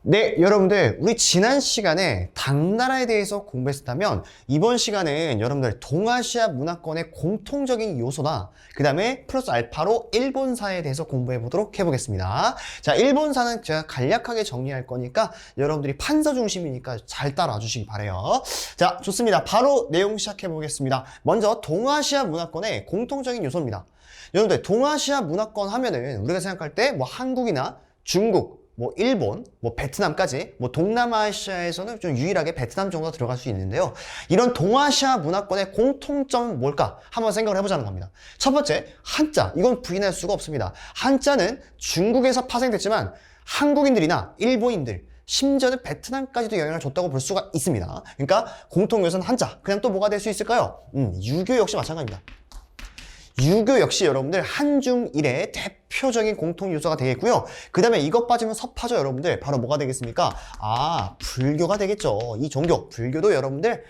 네, 여러분들 우리 지난 시간에 당나라에 대해서 공부했었다면 이번 시간은 여러분들 동아시아 문화권의 공통적인 요소나 그 다음에 플러스 알파로 일본사에 대해서 공부해 보도록 해보겠습니다. 자, 일본사는 제가 간략하게 정리할 거니까 여러분들이 판서 중심이니까 잘 따라와 주시기 바래요. 자, 좋습니다. 바로 내용 시작해 보겠습니다. 먼저 동아시아 문화권의 공통적인 요소입니다. 여러분들 동아시아 문화권 하면은 우리가 생각할 때 뭐 한국이나 중국, 뭐 일본, 뭐 베트남까지 뭐 동남아시아에서는 좀 유일하게 베트남 정도가 들어갈 수 있는데요. 이런 동아시아 문화권의 공통점은 뭘까? 한번 생각을 해보자는 겁니다. 첫 번째, 한자. 이건 부인할 수가 없습니다. 한자는 중국에서 파생됐지만 한국인들이나 일본인들, 심지어는 베트남까지도 영향을 줬다고 볼 수가 있습니다. 그러니까 공통 요소는 한자. 그냥 또 뭐가 될 수 있을까요? 유교 역시 마찬가지입니다. 유교 역시 여러분들 한중일의 대표적인 공통 요소가 되겠고요. 그 다음에 이것 빠지면 섭하죠, 여러분들. 바로 뭐가 되겠습니까? 불교가 되겠죠. 이 종교, 불교도 여러분들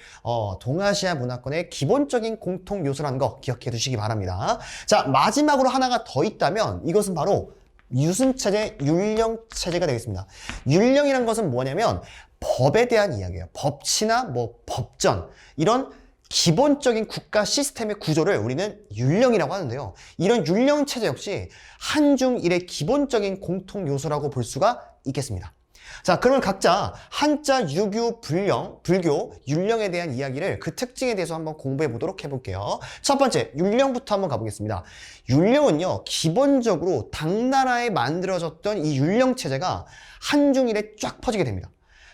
동아시아 문화권의 기본적인 공통 요소라는 거 기억해 두시기 바랍니다. 자, 마지막으로 하나가 더 있다면 이것은 바로 유순체제, 율령체제가 되겠습니다. 율령이란 것은 뭐냐면 법에 대한 이야기예요. 법치나 뭐 법전, 이런 기본적인 국가 시스템의 구조를 우리는 율령이라고 하는데요. 이런 율령 체제 역시 한중일의 기본적인 공통 요소라고 볼 수가 있겠습니다. 자, 그러면 각자 한자, 유교, 불교, 율령에 대한 이야기를 그 특징에 대해서 한번 공부해 보도록 해볼게요. 첫 번째, 율령부터 한번 가보겠습니다. 율령은요, 기본적으로 당나라에 만들어졌던 이 율령 체제가 한중일에 쫙 퍼지게 됩니다.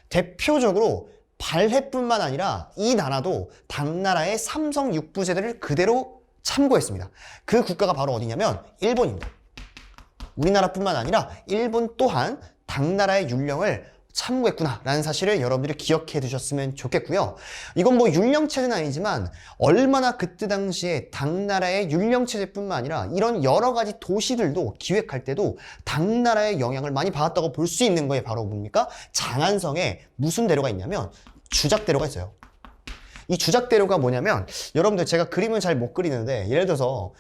대표적으로 발해뿐만 아니라 이 나라도 당나라의 삼성 육부제도를 그대로 참고했습니다. 그 국가가 바로 어디냐면 일본입니다. 우리나라뿐만 아니라 일본 또한 당나라의 율령을 참고했구나라는 사실을 여러분들이 기억해 두셨으면 좋겠고요. 이건 뭐 율령체제는 아니지만 얼마나 그때 당시에 당나라의 율령체제뿐만 아니라 이런 여러 가지 도시들도 기획할 때도 당나라의 영향을 많이 받았다고 볼 수 있는 거에 바로 뭡니까? 장안성에 무슨 대로가 있냐면 주작대로가 있어요. 이 주작대로가 뭐냐면 여러분들 제가 그림을 잘 못 그리는데 예를 들어서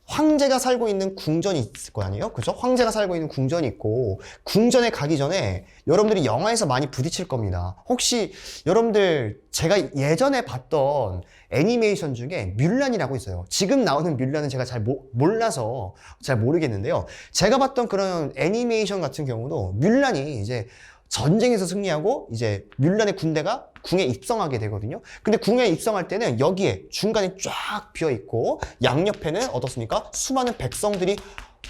황제가 살고 있는 궁전이 있을 거 아니에요? 그죠? 황제가 살고 있는 궁전이 있고 궁전에 가기 전에 여러분들이 영화에서 많이 부딪힐 겁니다. 혹시 여러분들 제가 예전에 봤던 애니메이션 중에 뮬란이라고 있어요. 지금 나오는 뮬란은 제가 잘 몰라서 잘 모르겠는데요. 제가 봤던 그런 애니메이션 같은 경우도 뮬란이 이제 전쟁에서 승리하고 이제 뮬란의 군대가 궁에 입성하게 되거든요. 근데 궁에 입성할 때는 여기에 중간에 쫙 비어 있고 양옆에는 어떻습니까? 수많은 백성들이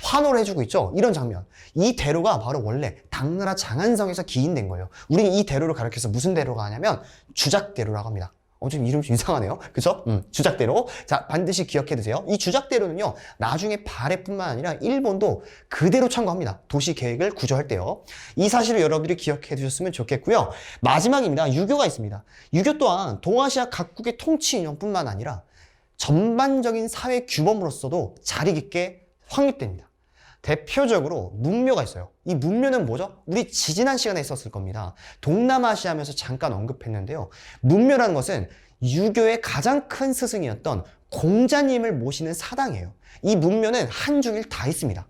환호를 해주고 있죠. 이런 장면. 이 대로가 바로 원래 당나라 장안성에서 기인된 거예요. 우리는 이 대로를 가르쳐서 무슨 대로가 하냐면 주작대로라고 합니다. 좀 이름이 좀 이상하네요. 그죠? 주작대로. 자, 반드시 기억해 두세요. 이 주작대로는요, 나중에 발해뿐만 아니라 일본도 그대로 참고합니다. 도시 계획을 구조할 때요. 이 사실을 여러분들이 기억해 두셨으면 좋겠고요. 마지막입니다. 유교가 있습니다. 유교 또한 동아시아 각국의 통치 인형뿐만 아니라 전반적인 사회 규범으로서도 자리 깊게 확립됩니다. 대표적으로 문묘가 있어요. 이 문묘는 뭐죠? 우리 지지난 시간에 있었을 겁니다. 동남아시아 하면서 잠깐 언급했는데요. 문묘라는 것은 유교의 가장 큰 스승이었던 공자님을 모시는 사당이에요. 이 문묘는 한중일 다 있습니다.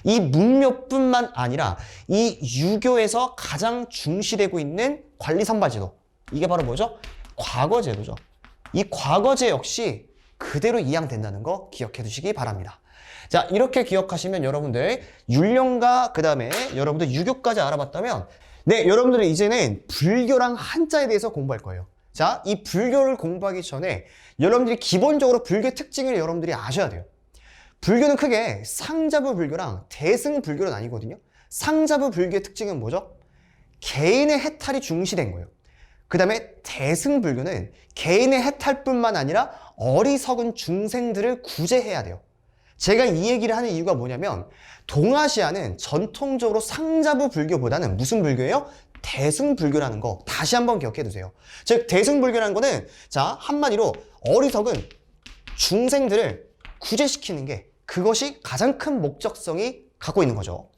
이 문묘뿐만 아니라 이 유교에서 가장 중시되고 있는 관리 선발제도. 이게 바로 뭐죠? 과거제도죠. 이 과거제 역시 그대로 이양된다는 거 기억해 두시기 바랍니다. 자, 이렇게 기억하시면 여러분들 율령과 그 다음에 여러분들 유교까지 알아봤다면 네, 여러분들은 이제는 불교랑 한자에 대해서 공부할 거예요. 자, 이 불교를 공부하기 전에 여러분들이 기본적으로 불교의 특징을 여러분들이 아셔야 돼요. 불교는 크게 상자부 불교랑 대승 불교는 아니거든요. 상자부 불교의 특징은 뭐죠? 개인의 해탈이 중시된 거예요. 그 다음에 대승 불교는 개인의 해탈뿐만 아니라 어리석은 중생들을 구제해야 돼요. 제가 이 얘기를 하는 이유가 뭐냐면 동아시아는 전통적으로 상자부 불교보다는 무슨 불교예요? 대승불교라는 거 다시 한번 기억해 두세요. 즉 대승불교라는 거는 자 한마디로 어리석은 중생들을 구제시키는 게 그것이 가장 큰 목적성이 갖고 있는 거죠.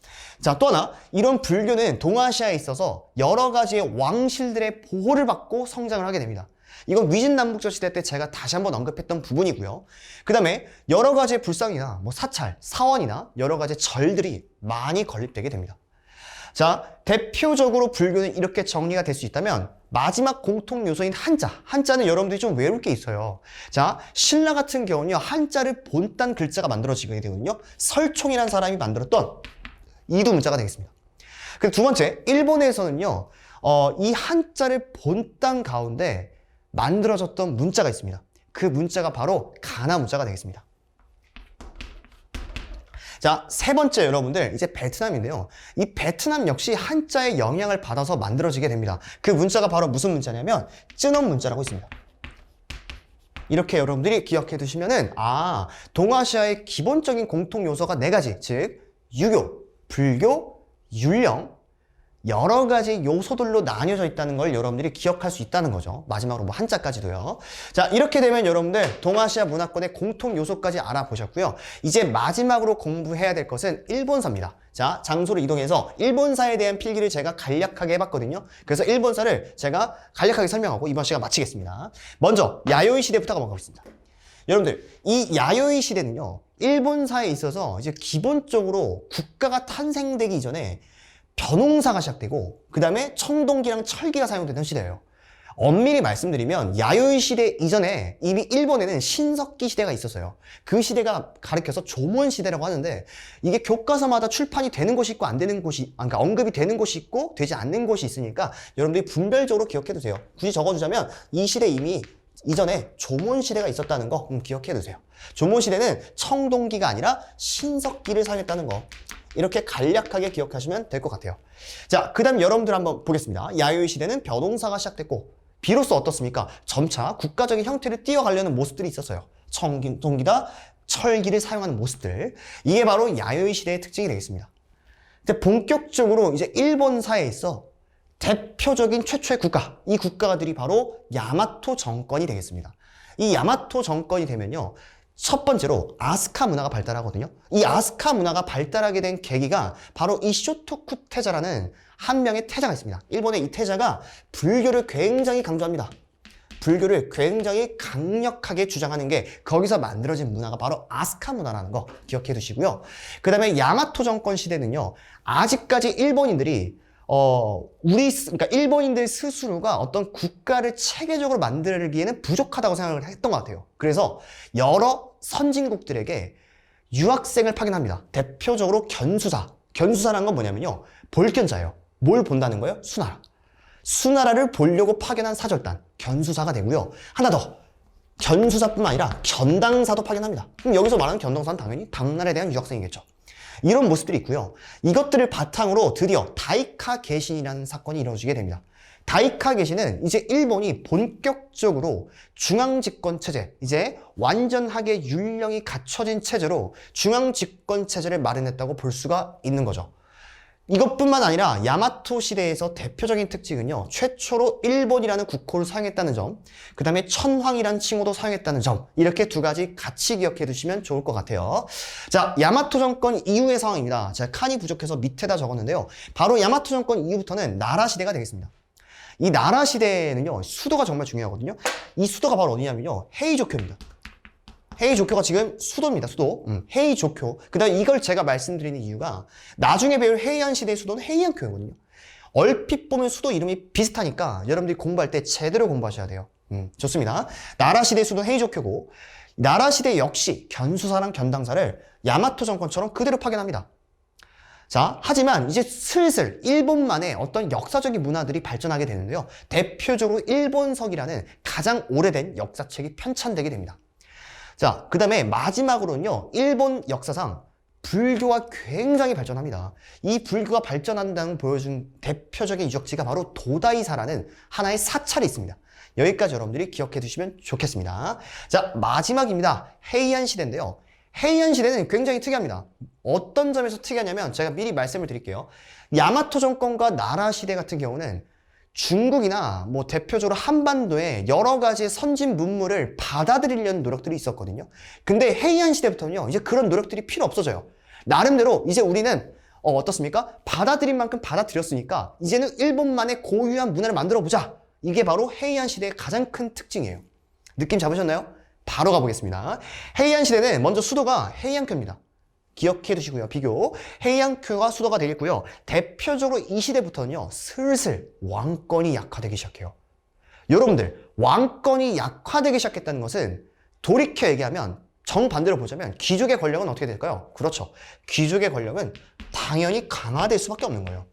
자, 또 하나 이런 불교는 동아시아에 있어서 여러 가지의 왕실들의 보호를 받고 성장을 하게 됩니다. 이건 위진남북조 시대 때 제가 다시 한번 언급했던 부분이고요. 그 다음에 여러 가지의 불상이나 뭐 사찰, 사원이나 여러 가지 절들이 많이 건립되게 됩니다. 자, 대표적으로 불교는 이렇게 정리가 될 수 있다면 마지막 공통 요소인 한자. 한자는 여러분들이 좀 외울 게 있어요. 자, 신라 같은 경우는요, 한자를 본딴 글자가 만들어지게 되거든요. 설총이라는 사람이 만들었던 이두 문자가 되겠습니다. 그 두 번째, 일본에서는요, 이 한자를 본딴 가운데 만들어졌던 문자가 있습니다. 그 문자가 바로 가나 문자가 되겠습니다. 자, 세 번째 여러분들, 이제 베트남인데요. 이 베트남 역시 한자의 영향을 받아서 만들어지게 됩니다. 그 문자가 바로 무슨 문자냐면 쯔넌 문자라고 있습니다. 이렇게 여러분들이 기억해 두시면은, 아, 동아시아의 기본적인 공통 요소가 네 가지, 즉 유교, 불교, 율령, 여러 가지 요소들로 나뉘어져 있다는 걸 여러분들이 기억할 수 있다는 거죠. 마지막으로 뭐 한자까지도요. 자, 이렇게 되면 여러분들 동아시아 문화권의 공통 요소까지 알아보셨고요. 이제 마지막으로 공부해야 될 것은 일본사입니다. 자, 장소를 이동해서 일본사에 대한 필기를 제가 간략하게 해봤거든요. 그래서 일본사를 제가 간략하게 설명하고 이번 시간 마치겠습니다. 먼저 야요이 시대부터 가보겠습니다. 여러분들, 이 야요이 시대는요, 일본사에 있어서 이제 기본적으로 국가가 탄생되기 이전에 벼농사가 시작되고 그 다음에 청동기랑 철기가 사용되던 시대예요. 엄밀히 말씀드리면 야요이 시대 이전에 이미 일본에는 신석기 시대가 있었어요. 그 시대가 가리켜서 조몬 시대라고 하는데, 이게 교과서마다 출판이 되는 곳이 있고 안 되는 곳이, 그러니까 언급이 되는 곳이 있고 되지 않는 곳이 있으니까 여러분들이 분별적으로 기억해 두세요. 굳이 적어주자면 이 시대 이미 이전에 조몬 시대가 있었다는 거 기억해 두세요. 조몬 시대는 청동기가 아니라 신석기를 사용했다는 거, 이렇게 간략하게 기억하시면 될 것 같아요. 자, 그 다음 여러분들 한번 보겠습니다. 야요이 시대는 벼농사가 시작됐고, 비로소 어떻습니까? 점차 국가적인 형태를 띄어가려는 모습들이 있었어요. 청동기다, 철기를 사용하는 모습들. 이게 바로 야요이 시대의 특징이 되겠습니다. 근데 본격적으로 이제 일본사에 있어 대표적인 최초의 국가, 이 국가들이 바로 야마토 정권이 되겠습니다. 이 야마토 정권이 되면요, 첫 번째로 아스카 문화가 발달하거든요. 이 아스카 문화가 발달하게 된 계기가 바로 이 쇼토쿠 태자라는 한 명의 태자가 있습니다. 일본의 이 태자가 불교를 굉장히 강조합니다. 불교를 굉장히 강력하게 주장하는 게 거기서 만들어진 문화가 바로 아스카 문화라는 거 기억해 두시고요. 그 다음에 야마토 정권 시대는요, 아직까지 일본인들이 그러니까 일본인들 스스로가 어떤 국가를 체계적으로 만들기에는 부족하다고 생각을 했던 것 같아요. 그래서 여러 선진국들에게 유학생을 파견합니다. 대표적으로 견수사. 견수사라는 건 뭐냐면요, 볼견자예요. 뭘 본다는 거예요? 수나라. 수나라를 보려고 파견한 사절단, 견수사가 되고요. 하나 더, 견수사뿐만 아니라 견당사도 파견합니다. 그럼 여기서 말하는 견당사는 당연히 당나라에 대한 유학생이겠죠. 이런 모습들이 있고요. 이것들을 바탕으로 드디어 다이카 개신이라는 사건이 이루어지게 됩니다. 다이카 개신은 이제 일본이 본격적으로 중앙집권 체제, 이제 완전하게 율령이 갖춰진 체제로 중앙집권 체제를 마련했다고 볼 수가 있는 거죠. 이것뿐만 아니라 야마토 시대에서 대표적인 특징은요, 최초로 일본이라는 국호를 사용했다는 점, 그 다음에 천황이라는 칭호도 사용했다는 점, 이렇게 두 가지 같이 기억해 두시면 좋을 것 같아요. 자, 야마토 정권 이후의 상황입니다. 제가 칸이 부족해서 밑에다 적었는데요, 바로 야마토 정권 이후부터는 나라 시대가 되겠습니다. 이 나라 시대에는요, 수도가 정말 중요하거든요. 이 수도가 바로 어디냐면요, 헤이조쿄입니다. 헤이조쿄가 지금 수도입니다. 수도. 헤이조쿄. 그 다음에 이걸 제가 말씀드리는 이유가 나중에 배울 헤이안 시대의 수도는 헤이안쿄거든요. 얼핏 보면 수도 이름이 비슷하니까 여러분들이 공부할 때 제대로 공부하셔야 돼요. 좋습니다. 나라 시대의 수도는 헤이조쿄고, 나라 시대 역시 견수사랑 견당사를 야마토 정권처럼 그대로 파견합니다. 자, 하지만 이제 슬슬 일본만의 어떤 역사적인 문화들이 발전하게 되는데요. 대표적으로 일본석이라는 가장 오래된 역사책이 편찬되게 됩니다. 자, 그 다음에 마지막으로는요, 일본 역사상 불교가 굉장히 발전합니다. 이 불교가 발전한다는 보여준 대표적인 유적지가 바로 도다이사라는 하나의 사찰이 있습니다. 여기까지 여러분들이 기억해 두시면 좋겠습니다. 자, 마지막입니다. 헤이안 시대인데요. 헤이안 시대는 굉장히 특이합니다. 어떤 점에서 특이하냐면 제가 미리 말씀을 드릴게요. 야마토 정권과 나라 시대 같은 경우는 중국이나 뭐 대표적으로 한반도에 여러 가지 선진 문물을 받아들이려는 노력들이 있었거든요. 근데 헤이안 시대부터는요, 이제 그런 노력들이 필요 없어져요. 나름대로 이제 우리는 어떻습니까? 받아들인 만큼 받아들였으니까 이제는 일본만의 고유한 문화를 만들어 보자. 이게 바로 헤이안 시대의 가장 큰 특징이에요. 느낌 잡으셨나요? 바로 가보겠습니다. 헤이안 시대는 먼저 수도가 헤이안큐입니다. 기억해 두시고요. 비교. 헤이안큐가 수도가 되겠고요. 대표적으로 이 시대부터는요. 슬슬 왕권이 약화되기 시작해요. 여러분들, 왕권이 약화되기 시작했다는 것은 돌이켜 얘기하면 정반대로 보자면 귀족의 권력은 어떻게 될까요? 그렇죠. 귀족의 권력은 당연히 강화될 수밖에 없는 거예요.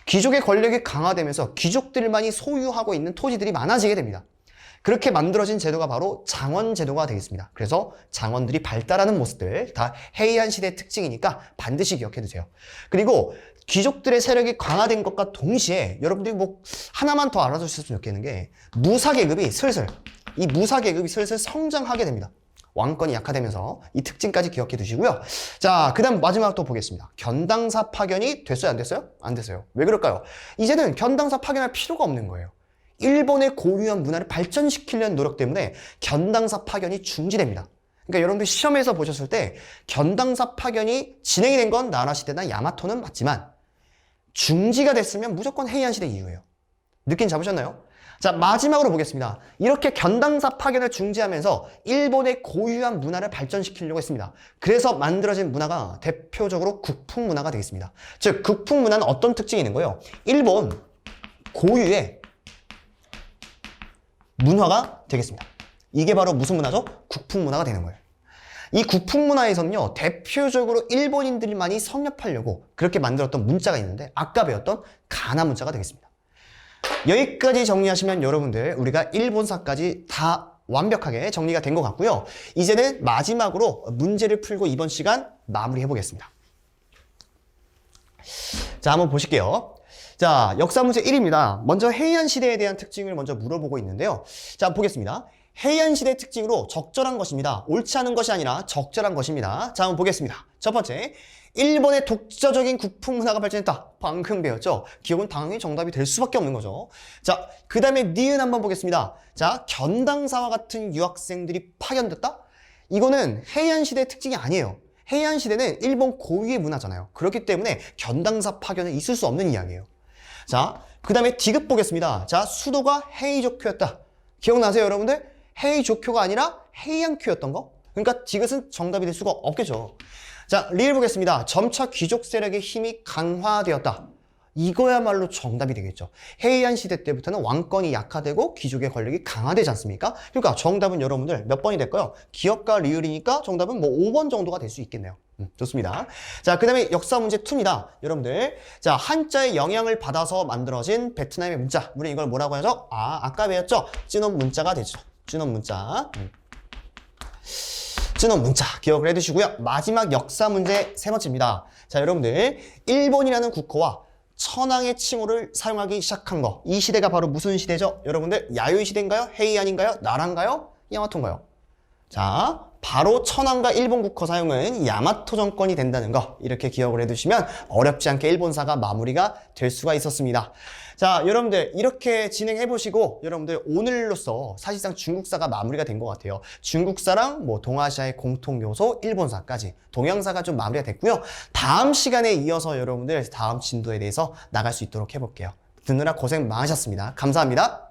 귀족의 권력이 강화되면서 귀족들만이 소유하고 있는 토지들이 많아지게 됩니다. 그렇게 만들어진 제도가 바로 장원 제도가 되겠습니다. 그래서 장원들이 발달하는 모습들 다 헤이안 시대의 특징이니까 반드시 기억해 두세요. 그리고 귀족들의 세력이 강화된 것과 동시에 여러분들이 뭐 하나만 더 알아두셨으면 좋겠는 게 무사계급이 슬슬 성장하게 됩니다. 왕권이 약화되면서 이 특징까지 기억해 두시고요. 자, 그 다음 마지막 또 보겠습니다. 견당사 파견이 됐어요? 안 됐어요? 안 됐어요. 왜 그럴까요? 이제는 견당사 파견할 필요가 없는 거예요. 일본의 고유한 문화를 발전시키려는 노력 때문에 견당사 파견이 중지됩니다. 그러니까 여러분들 시험에서 보셨을 때 견당사 파견이 진행이 된 건 나라 시대나 야마토는 맞지만 중지가 됐으면 무조건 헤이안 시대 이후예요. 느낌 잡으셨나요? 자, 마지막으로 보겠습니다. 이렇게 견당사 파견을 중지하면서 일본의 고유한 문화를 발전시키려고 했습니다. 그래서 만들어진 문화가 대표적으로 국풍 문화가 되겠습니다. 즉, 국풍 문화는 어떤 특징이 있는 거예요? 일본 고유의 문화가 되겠습니다. 이게 바로 무슨 문화죠? 국풍 문화가 되는 거예요. 이 국풍 문화에서는요, 대표적으로 일본인들만이 성nhập 하려고 그렇게 만들었던 문자가 있는데 아까 배웠던 가나 문자가 되겠습니다. 여기까지 정리하시면 여러분들 우리가 일본사까지 다 완벽하게 정리가 된 것 같고요. 이제는 마지막으로 문제를 풀고 이번 시간 마무리해 보겠습니다. 자, 한번 보실게요. 자, 역사 문제 1입니다. 먼저 헤이안 시대에 대한 특징을 먼저 물어보고 있는데요. 자, 보겠습니다. 헤이안 시대의 특징으로 적절한 것입니다. 옳지 않은 것이 아니라 적절한 것입니다. 자, 한번 보겠습니다. 첫 번째, 일본의 독자적인 국풍 문화가 발전했다. 방금 배웠죠? 기억은 당연히 정답이 될 수밖에 없는 거죠. 자, 그 다음에 니은 한번 보겠습니다. 자, 견당사와 같은 유학생들이 파견됐다? 이거는 헤이안 시대의 특징이 아니에요. 헤이안 시대는 일본 고유의 문화잖아요. 그렇기 때문에 견당사 파견은 있을 수 없는 이야기예요. 자, 그 다음에 디귿 보겠습니다. 자, 수도가 헤이조쿄였다. 기억나세요, 여러분들? 헤이조쿄가 아니라 헤이안큐였던 거? 그러니까 디귿은 정답이 될 수가 없겠죠. 자, 리을 보겠습니다. 점차 귀족 세력의 힘이 강화되었다. 이거야말로 정답이 되겠죠. 헤이안 시대 때부터는 왕권이 약화되고 귀족의 권력이 강화되지 않습니까? 그러니까 정답은 여러분들 몇 번이 될까요? 기역과 리을이니까 정답은 뭐 5번 정도가 될 수 있겠네요. 좋습니다. 자, 그 다음에 역사 문제 2입니다. 여러분들. 자, 한자의 영향을 받아서 만들어진 베트남의 문자. 우리 이걸 뭐라고 하죠? 아까 배웠죠? 찌놈 문자가 되죠. 찌놈 문자. 찌놈 문자 기억을 해두시고요. 마지막 역사 문제 3번째입니다. 자, 여러분들. 일본이라는 국호와 천황의 칭호를 사용하기 시작한 거. 이 시대가 바로 무슨 시대죠? 여러분들, 야요이 시대인가요? 헤이안인가요? 나라인가요? 야마토인가요? 자, 바로 천황과 일본 국호 사용은 야마토 정권이 된다는 거 이렇게 기억을 해두시면 어렵지 않게 일본사가 마무리가 될 수가 있었습니다. 자, 여러분들 이렇게 진행해보시고 여러분들 오늘로써 사실상 중국사가 마무리가 된 것 같아요. 중국사랑 뭐 동아시아의 공통요소 일본사까지 동양사가 좀 마무리가 됐고요. 다음 시간에 이어서 여러분들 다음 진도에 대해서 나갈 수 있도록 해볼게요. 듣느라 고생 많으셨습니다. 감사합니다.